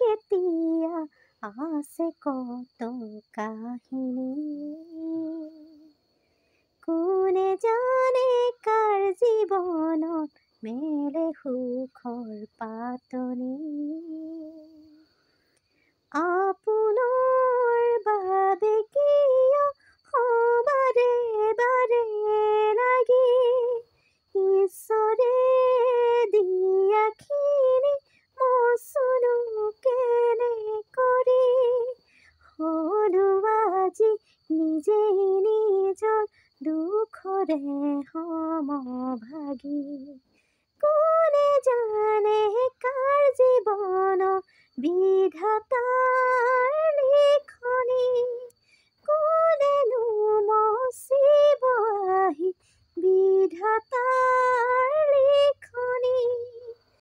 এতিয়া আছে কত কাহিনী। কোনে জানে কাৰ জীৱনত মেলে সুখৰ পাতনি। আপোনাৰ বাবে কিয় সবাৰে বাৰে লাগি ঈশ্বৰে দিয়াখিনি মচুনো কেনে কৰি। হলো আজি নিজেই নিজৰ দুখৰে সমভাগী। কোনে জানে কাৰ জীৱন বিধাতা